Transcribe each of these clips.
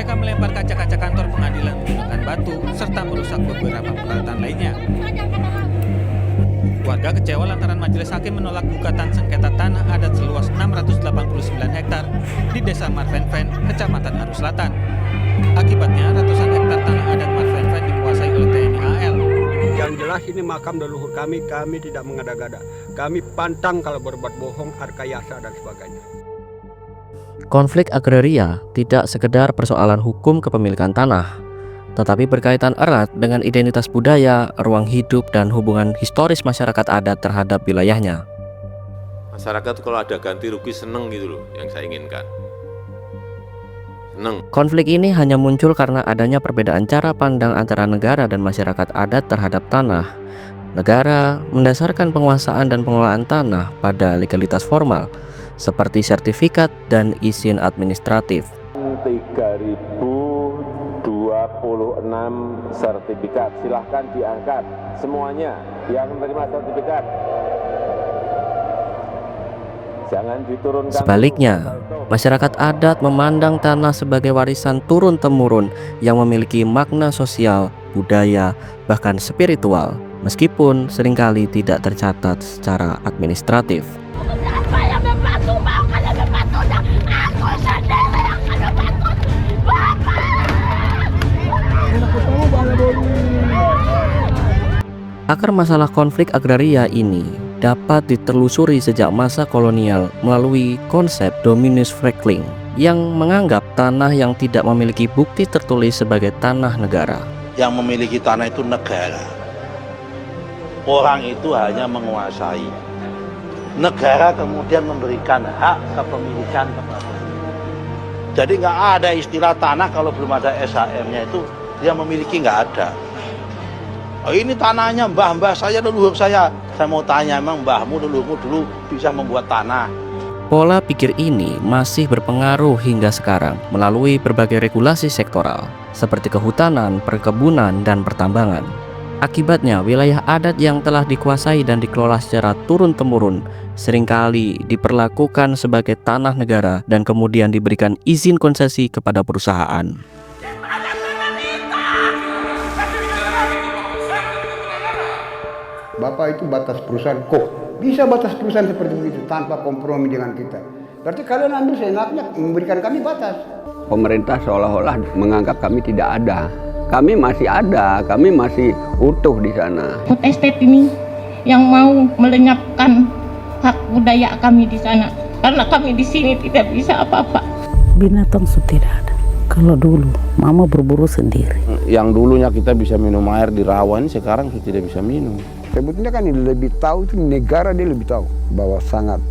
Mereka melempar kaca-kaca kantor pengadilan menggunakan batu serta merusak beberapa peralatan lainnya. Warga kecewa lantaran majelis hakim menolak gugatan sengketa tanah adat seluas 689 hektar di Desa Marvenven, Kecamatan Arus Selatan. Akibatnya ratusan hektar tanah adat Marvenven dikuasai oleh TNI AL. Yang jelas ini makam leluhur kami tidak mengada-gada. Kami pantang kalau berbuat bohong, arkayasa dan sebagainya. Konflik agraria tidak sekedar persoalan hukum kepemilikan tanah, tetapi berkaitan erat dengan identitas budaya, ruang hidup, dan hubungan historis masyarakat adat terhadap wilayahnya. Masyarakat kalau ada ganti rugi seneng gitu loh, yang saya inginkan. Seneng. Konflik ini hanya muncul karena adanya perbedaan cara pandang antara negara dan masyarakat adat terhadap tanah. Negara mendasarkan penguasaan dan pengelolaan tanah pada legalitas formal, seperti sertifikat dan izin administratif. 3026 sertifikat, silahkan diangkat semuanya yang menerima sertifikat. Jangan diturunkan. Sebaliknya, masyarakat adat memandang tanah sebagai warisan turun-temurun yang memiliki makna sosial, budaya, bahkan spiritual, meskipun seringkali tidak tercatat secara administratif. Akar masalah konflik agraria ini dapat ditelusuri sejak masa kolonial melalui konsep dominus freckling yang menganggap tanah yang tidak memiliki bukti tertulis sebagai tanah negara. Yang memiliki tanah itu negara. Orang itu hanya menguasai. Negara kemudian memberikan hak kepemilikan kepada. Jadi nggak ada istilah tanah kalau belum ada SHM-nya itu dia memiliki, nggak ada. Oh, ini tanahnya mbah-mbah saya, leluhur saya. Saya mau tanya, emang mbahmu, leluhurmu dulu bisa membuat tanah? Pola pikir ini masih berpengaruh hingga sekarang melalui berbagai regulasi sektoral seperti kehutanan, perkebunan, dan pertambangan. Akibatnya, wilayah adat yang telah dikuasai dan dikelola secara turun-temurun seringkali diperlakukan sebagai tanah negara dan kemudian diberikan izin konsesi kepada perusahaan. Bapak itu batas perusahaan, kok bisa batas perusahaan seperti itu tanpa kompromi dengan kita? Berarti kalian ambil seenaknya memberikan kami batas. Pemerintah seolah-olah menganggap kami tidak ada. Kami masih ada, kami masih utuh di sana. Estet ini yang mau melenyapkan hak budaya kami di sana, karena kami di sini tidak bisa apa-apa. Binatang sudah tidak ada. Kalau dulu mama berburu sendiri. Yang dulunya kita bisa minum air di rawa ini sekarang sudah tidak bisa minum. Sebetulnya kan ini lebih tahu, itu negara dia lebih tahu bahwa sangat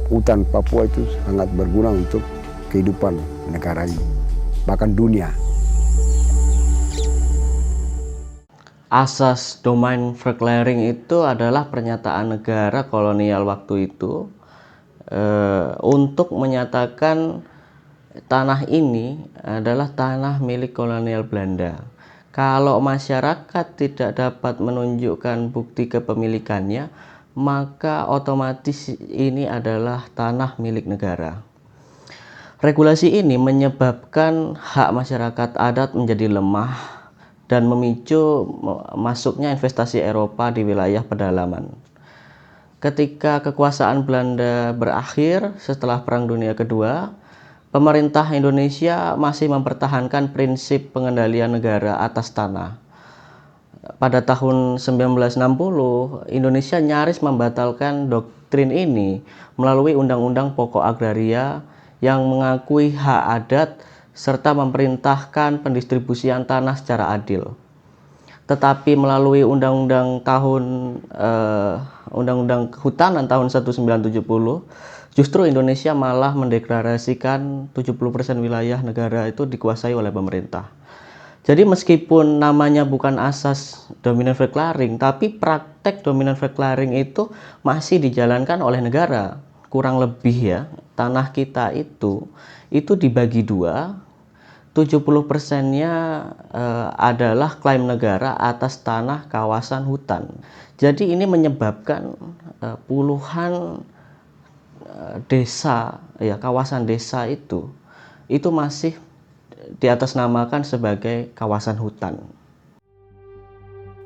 hutan Papua itu sangat berguna untuk kehidupan negara ini, bahkan dunia. Asas domain verklaring itu adalah pernyataan negara kolonial waktu itu untuk menyatakan tanah ini adalah tanah milik kolonial Belanda. Kalau masyarakat tidak dapat menunjukkan bukti kepemilikannya, maka otomatis ini adalah tanah milik negara. Regulasi ini menyebabkan hak masyarakat adat menjadi lemah dan memicu masuknya investasi Eropa di wilayah pedalaman. Ketika kekuasaan Belanda berakhir setelah Perang Dunia Kedua, pemerintah Indonesia masih mempertahankan prinsip pengendalian negara atas tanah. Pada tahun 1960, Indonesia nyaris membatalkan doktrin ini melalui Undang-Undang Pokok Agraria yang mengakui hak adat serta memerintahkan pendistribusian tanah secara adil. Tetapi melalui Undang-Undang Kehutanan tahun 1970, justru Indonesia malah mendeklarasikan 70% wilayah negara itu dikuasai oleh pemerintah. Jadi meskipun namanya bukan asas dominant verklaring, tapi praktek dominant verklaring itu masih dijalankan oleh negara. Kurang lebih ya, tanah kita itu dibagi dua, 70%-nya adalah klaim negara atas tanah kawasan hutan. Jadi ini menyebabkan puluhan desa, ya kawasan desa itu masih diatasnamakan sebagai kawasan hutan.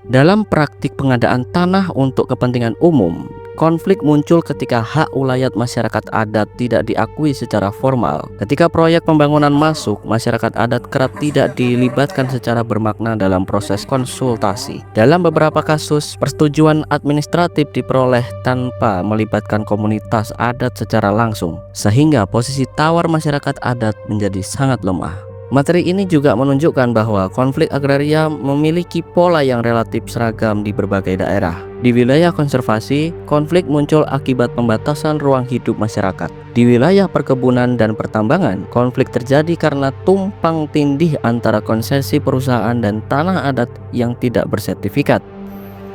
Dalam praktik pengadaan tanah untuk kepentingan umum, konflik muncul ketika hak ulayat masyarakat adat tidak diakui secara formal. Ketika proyek pembangunan masuk, masyarakat adat kerap tidak dilibatkan secara bermakna dalam proses konsultasi. Dalam beberapa kasus, persetujuan administratif diperoleh tanpa melibatkan komunitas adat secara langsung, sehingga posisi tawar masyarakat adat menjadi sangat lemah. Materi ini juga menunjukkan bahwa konflik agraria memiliki pola yang relatif seragam di berbagai daerah. Di wilayah konservasi, konflik muncul akibat pembatasan ruang hidup masyarakat. Di wilayah perkebunan dan pertambangan, konflik terjadi karena tumpang tindih antara konsesi perusahaan dan tanah adat yang tidak bersertifikat.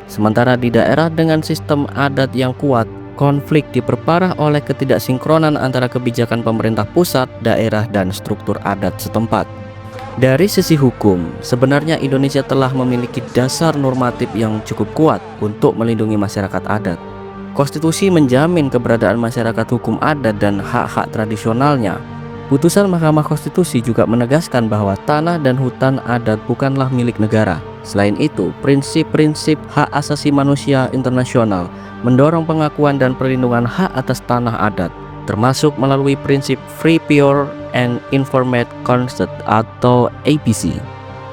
Sementara di daerah dengan sistem adat yang kuat, konflik diperparah oleh ketidaksinkronan antara kebijakan pemerintah pusat, daerah, dan struktur adat setempat. Dari sisi hukum, sebenarnya Indonesia telah memiliki dasar normatif yang cukup kuat untuk melindungi masyarakat adat. Konstitusi menjamin keberadaan masyarakat hukum adat dan hak-hak tradisionalnya. Putusan Mahkamah Konstitusi juga menegaskan bahwa tanah dan hutan adat bukanlah milik negara. Selain itu, prinsip-prinsip hak asasi manusia internasional mendorong pengakuan dan perlindungan hak atas tanah adat, termasuk melalui prinsip Free, Pure, and Informed Consent atau APC.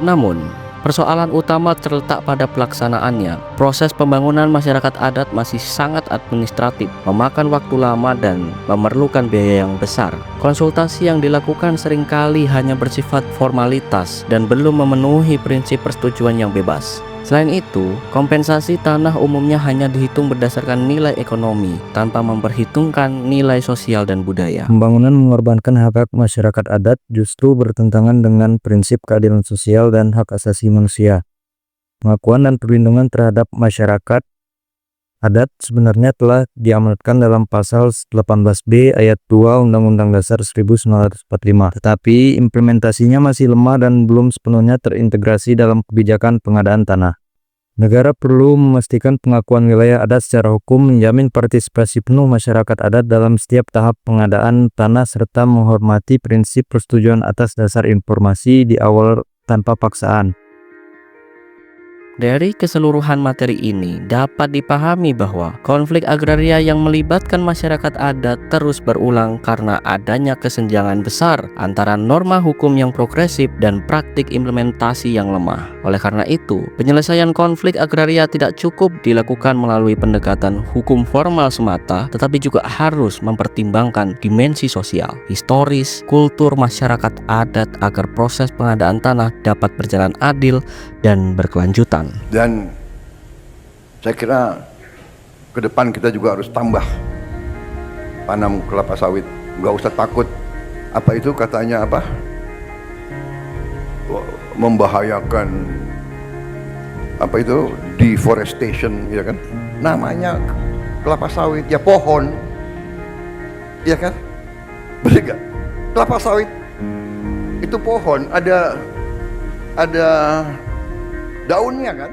Namun, persoalan utama terletak pada pelaksanaannya. Proses pembangunan masyarakat adat masih sangat administratif, memakan waktu lama dan memerlukan biaya yang besar. Konsultasi yang dilakukan seringkali hanya bersifat formalitas dan belum memenuhi prinsip persetujuan yang bebas. Selain itu, kompensasi tanah umumnya hanya dihitung berdasarkan nilai ekonomi tanpa memperhitungkan nilai sosial dan budaya. Pembangunan mengorbankan hak-hak masyarakat adat justru bertentangan dengan prinsip keadilan sosial dan hak asasi manusia. Pengakuan dan perlindungan terhadap masyarakat adat sebenarnya telah diamanatkan dalam pasal 18B ayat 2 Undang-Undang Dasar 1945. Tetapi implementasinya masih lemah dan belum sepenuhnya terintegrasi dalam kebijakan pengadaan tanah. Negara perlu memastikan pengakuan wilayah adat secara hukum, menjamin partisipasi penuh masyarakat adat dalam setiap tahap pengadaan tanah, serta menghormati prinsip persetujuan atas dasar informasi di awal tanpa paksaan. Dari keseluruhan materi ini dapat dipahami bahwa konflik agraria yang melibatkan masyarakat adat terus berulang karena adanya kesenjangan besar antara norma hukum yang progresif dan praktik implementasi yang lemah. Oleh karena itu, penyelesaian konflik agraria tidak cukup dilakukan melalui pendekatan hukum formal semata, tetapi juga harus mempertimbangkan dimensi sosial, historis, kultur masyarakat adat agar proses pengadaan tanah dapat berjalan adil dan berkelanjutan. Dan saya kira ke depan kita juga harus tambah tanam kelapa sawit. Nggak usah takut. Apa itu katanya apa? Membahayakan apa itu? Deforestation, ya kan? Namanya kelapa sawit, ya pohon. Ya kan? Betul nggak? Kelapa sawit itu pohon, ada daunnya kan.